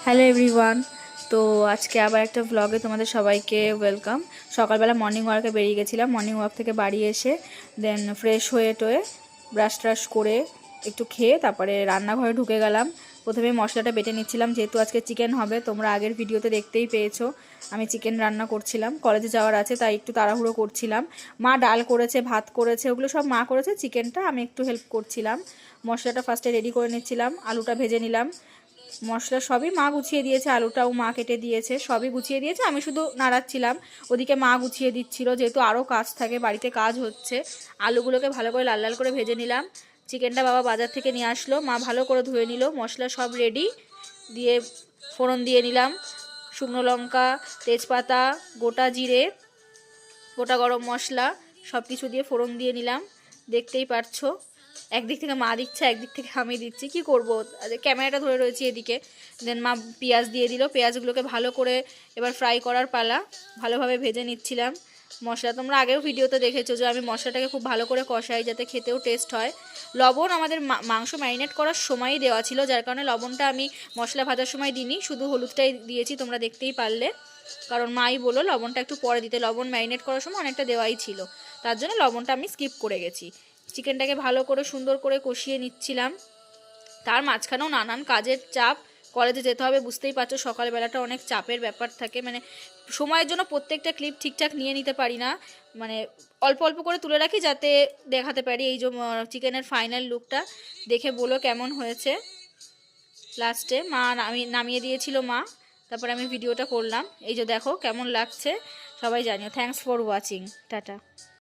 Hello everyone. তো আজকে আবার একটা ব্লগে তোমাদের সবাইকে ওয়েলকাম। সকালবেলা মর্নিং ওয়াকে বেরিয়ে গেছিলাম। মর্নিং ওয়াক থেকে বাড়ি এসে দেন ফ্রেশ হয়ে টয়ে ব্রাশ ট্রাশ করে একটু খেয়ে তারপরে রান্নাঘরে ঢুকে গেলাম। প্রথমে মশলাটা বেটে নিচ্ছিলাম, যেহেতু আজকে চিকেন হবে। তোমরা আগের ভিডিওতে দেখতেই পেয়েছো আমি চিকেন রান্না করছিলাম। কলেজে যাওয়ার আছে তাই একটু তাড়াহুড়ো করছিলাম। মা ডাল করেছে, ভাত করেছে, ওগুলো সব মা করেছে। চিকেনটা আমি একটু হেল্প করছিলাম। মশলাটা ফার্স্টে রেডি করে নিচ্ছিলাম, আলুটা ভেজে নিলাম। মশলা সবই মা গুছিয়ে দিয়েছে, আলুটাও মা কেটে দিয়েছে, সবই গুছিয়ে দিয়েছে। আমি শুধু নাড়াচ্ছিলাম, ওদিকে মা গুছিয়ে দিচ্ছিল, যেহেতু আরও কাজ থাকে, বাড়িতে কাজ হচ্ছে। আলুগুলোকে ভালো করে লাল লাল করে ভেজে নিলাম। চিকেনটা বাবা বাজার থেকে নিয়ে আসলো, মা ভালো করে ধুয়ে নিল। মশলা সব রেডি, দিয়ে ফোড়ন দিয়ে নিলাম। শুকনো লঙ্কা, তেজপাতা, গোটা জিরে, গোটা গরম মশলা সব কিছু দিয়ে ফোড়ন দিয়ে নিলাম। দেখতেই পারছো, একদিক থেকে মা দিচ্ছে, একদিক থেকে আমি দিচ্ছি, কি করব, ক্যামেরাটা ধরে রয়েছি এদিকে। দেন মা পেঁয়াজ দিয়ে দিল। পেঁয়াজগুলোকে ভালো করে এবার ফ্রাই করার পালা। ভালোভাবে ভেজে নিচ্ছিলাম। মশলা তোমরা আগেও ভিডিওতে দেখেছো যে আমি মশলাটাকে খুব ভালো করে কষাই, যাতে খেতেও টেস্ট হয়। লবণ আমাদের মাংস ম্যারিনেট করার সময়ই দেওয়া ছিল, যার কারণে লবণটা আমি মশলা ভাজার সময় দিইনি, শুধু হলুদটাই দিয়েছি, তোমরা দেখতেই পারলে। কারণ মাই বললো লবণটা একটু পরে দিতে, লবণ ম্যারিনেট করার সময় অনেকটা দেওয়াই ছিল, তার জন্য লবণটা আমি স্কিপ করে গেছি। চিকেনটাকে ভালো করে সুন্দর করে কষিয়ে নিচ্ছিলাম। তার মাঝখানেও নানান কাজের চাপ, কলেজে যেতে হবে, বুঝতেই পারছো সকালবেলাটা অনেক চাপের ব্যাপার থাকে। মানে সময়ের জন্য প্রত্যেকটা ক্লিপ ঠিকঠাক নিয়ে নিতে পারি না, মানে অল্প অল্প করে তুলে রাখি যাতে দেখাতে পারি। এই যে চিকেনের ফাইনাল লুকটা দেখে বলো কেমন হয়েছে। লাস্টে মা নামিয়ে দিয়েছিল মা, তারপরে আমি ভিডিওটা করলাম। এই যে দেখো কেমন লাগছে, সবাই জানিও। Thanks for watching, tata.